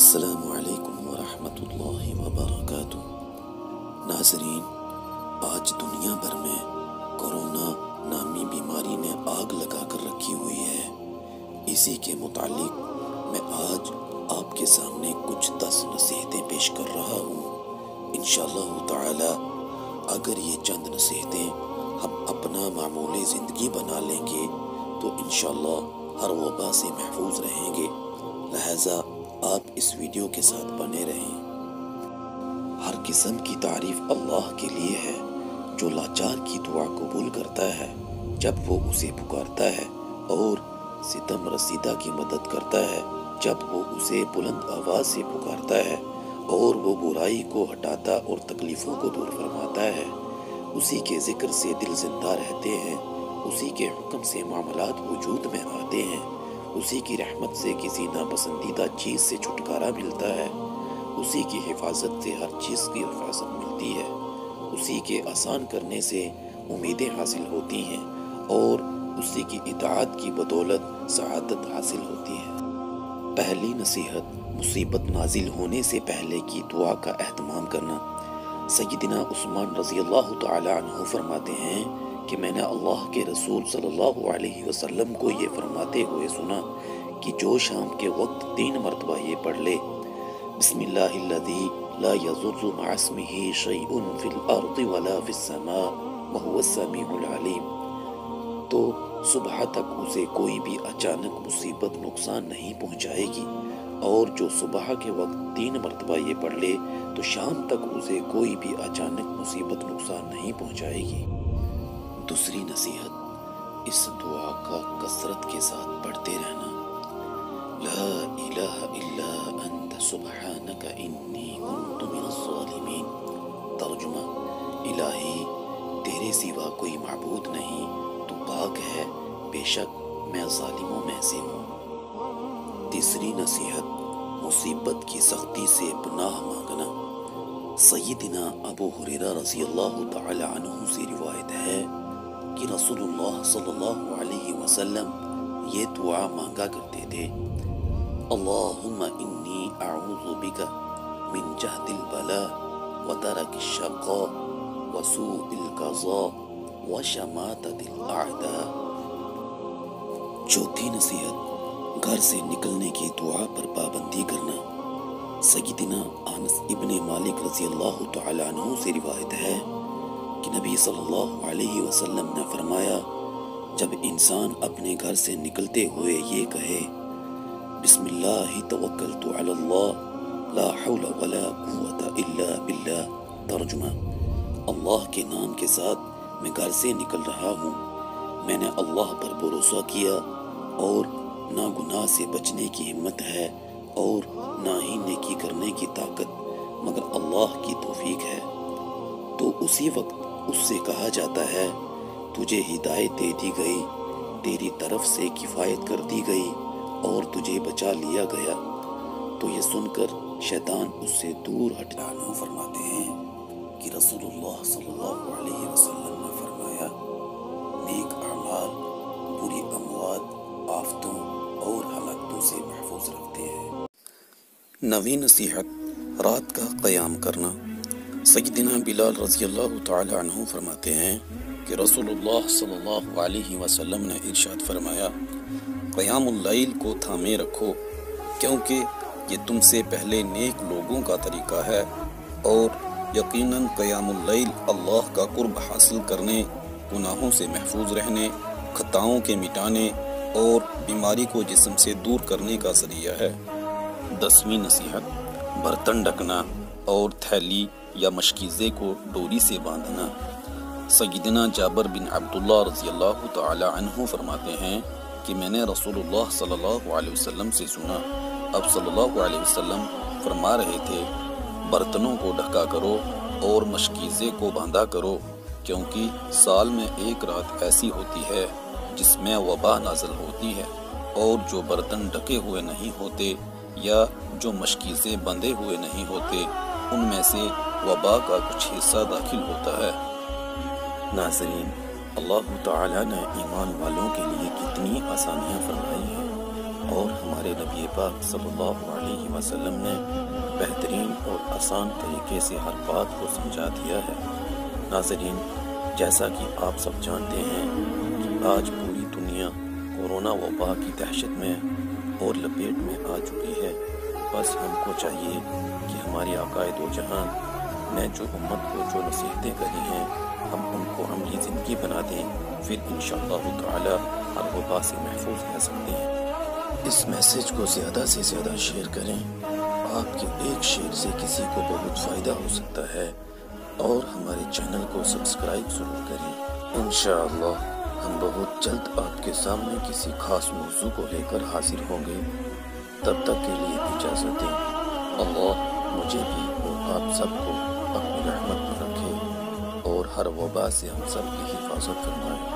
السلام علیکم ورحمۃ اللہ وبرکاتہ۔ ناظرین، آج دنیا بھر میں کورونا نامی بیماری نے آگ لگا کر رکھی ہوئی ہے۔ اسی کے متعلق میں آج آپ کے سامنے کچھ 10 نصیحتیں پیش کر رہا ہوں۔ انشاءاللہ تعالی اگر یہ چند نصیحتیں ہم اپنا معمول زندگی بنا لیں گے تو انشاءاللہ ہر وبا سے محفوظ رہیں گے، لہذا آپ اس ویڈیو کے ساتھ بنے رہیں۔ ہر قسم کی تعریف اللہ کے لیے ہے جو لاچار کی دعا قبول کرتا ہے جب وہ اسے پکارتا ہے، اور ستم رسیدہ کی مدد کرتا ہے جب وہ اسے بلند آواز سے پکارتا ہے، اور وہ برائی کو ہٹاتا اور تکلیفوں کو دور فرماتا ہے۔ اسی کے ذکر سے دل زندہ رہتے ہیں، اسی کے حکم سے معاملات وجود میں آتے ہیں، اسی کی رحمت سے کسی ناپسندیدہ چیز سے چھٹکارا ملتا ہے، اسی کی حفاظت سے ہر چیز کی حفاظت ملتی ہے، اسی کے آسان کرنے سے امیدیں حاصل ہوتی ہیں، اور اسی کی اطاعت کی بدولت سعادت حاصل ہوتی ہے۔ پہلی نصیحت، مصیبت نازل ہونے سے پہلے کی دعا کا اہتمام کرنا۔ سیدنا عثمان رضی اللہ تعالی عنہ فرماتے ہیں کہ میں نے اللہ کے رسول صلی اللہ علیہ وسلم کو یہ فرماتے ہوئے سنا کہ جو شام کے وقت 3 مرتبہ یہ پڑھ لے، بسم اللہ الذی لا یضر مع اسمہ شیء فی الارض ولا فی السماء وہو السمیع العلیم، تو صبح تک اسے کوئی بھی اچانک مصیبت نقصان نہیں پہنچائے گی، اور جو صبح کے وقت 3 مرتبہ یہ پڑھ لے تو شام تک اسے کوئی بھی اچانک مصیبت نقصان نہیں پہنچائے گی۔ دوسری نصیحت، اس دعا کا کثرت کے ساتھ پڑھتے رہنا۔ لا الہ الا انت سبحانک انی کنت من الظالمین۔ ترجمہ، الہی تیرے سوا کوئی معبود نہیں، تو پاک ہے، بے شک میں ظالموں میں سے ہوں۔ تیسری نصیحت، مصیبت کی سختی سے پناہ مانگنا۔ سیدنا ابو ہریرہ رضی اللہ تعالی عنہ سے روایت ہے کہ رسول اللہ صلی اللہ علیہ وسلم یہ دعا مانگا کرتے تھے، اللہم انی اعوذ بک من جہد البلاء ودرک الشقاء وسوء القضاء وشماتت الاعداء۔ چوتھی نصیحت، گھر سے نکلنے کی دعا پر پابندی کرنا۔ سیدنا انس ابن مالک رضی اللہ تعالی عنہ سے روایت ہے کہ نبی صلی اللہ علیہ وسلم نے فرمایا، جب انسان اپنے گھر سے نکلتے ہوئے یہ کہے، بسم اللہ توکلت علی اللہ لا حول ولا قوت الا باللہ۔ ترجمہ، اللہ کے نام کے ساتھ میں گھر سے نکل رہا ہوں، میں نے اللہ پر بھروسہ کیا، اور نہ گناہ سے بچنے کی ہمت ہے اور نہ ہی نیکی کرنے کی طاقت مگر اللہ کی توفیق ہے، تو اسی وقت اس سے کہا جاتا ہے، تجھے ہدایت دے دی گئی، تیری طرف سے کفایت کر دی گئی، اور تجھے بچا لیا گیا۔ تو یہ سن کر شیطان اس سے دور ہٹ جانا۔ فرماتے ہیں کہ رسول اللہ صلی اللہ علیہ وسلم نے فرمایا، نیک اعمال بری اموات، آفتوں اور ہلاکتوں سے محفوظ رکھتے ہیں۔ نویں نصیحت، رات کا قیام کرنا۔ سیدنا بلال رضی اللہ تعالی عنہ فرماتے ہیں کہ رسول اللہ صلی اللہ علیہ وسلم نے ارشاد فرمایا، قیام اللیل کو تھامے رکھو، کیونکہ یہ تم سے پہلے نیک لوگوں کا طریقہ ہے، اور یقیناً قیام اللیل اللہ کا قرب حاصل کرنے، گناہوں سے محفوظ رہنے، خطاؤں کے مٹانے اور بیماری کو جسم سے دور کرنے کا ذریعہ ہے۔ 10ویں نصیحت، برتن ڈھکنا اور تھیلی یا مشکیزے کو ڈوری سے باندھنا۔ سیدنا جابر بن عبداللہ رضی اللہ تعالی عنہ فرماتے ہیں کہ میں نے رسول اللہ صلی اللہ علیہ وسلم سے سنا، اب صلی اللہ علیہ وسلم فرما رہے تھے، برتنوں کو ڈھکا کرو اور مشکیزے کو باندھا کرو، کیونکہ سال میں ایک رات ایسی ہوتی ہے جس میں وبا نازل ہوتی ہے، اور جو برتن ڈھکے ہوئے نہیں ہوتے یا جو مشکیزیں بندھے ہوئے نہیں ہوتے، ان میں سے وبا کا کچھ حصہ داخل ہوتا ہے۔ ناظرین، اللہ تعالیٰ نے ایمان والوں کے لیے کتنی آسانیاں فرمائی ہیں، اور ہمارے نبی پاک صلی اللہ علیہ وسلم نے بہترین اور آسان طریقے سے ہر بات کو سمجھا دیا ہے۔ ناظرین، جیسا کہ آپ سب جانتے ہیں کہ آج پوری دنیا کورونا وبا کی دہشت میں اور لپیٹ میں آ چکی ہے۔ بس ہم کو چاہیے کہ ہمارے آقائے دو جہان نے جو امت کو جو نصیحتیں کری ہیں ہم ان کو عملی زندگی بنا دیں، پھر انشاءاللہ تعالی ہر وبا سے محفوظ رہ سکتے ہیں۔ اس میسج کو زیادہ سے زیادہ شیئر کریں، آپ کے ایک شیئر سے کسی کو بہت فائدہ ہو سکتا ہے، اور ہمارے چینل کو سبسکرائب ضرور کریں۔ انشاءاللہ ہم بہت جلد آپ کے سامنے کسی خاص موضوع کو لے کر حاضر ہوں گے۔ تب تک کے لیے اجازت دیں۔ اللہ مجھے بھی اور آپ سب کو اپنی رحمت میں رکھے اور ہر وبا سے ہم سب کی حفاظت فرمائے۔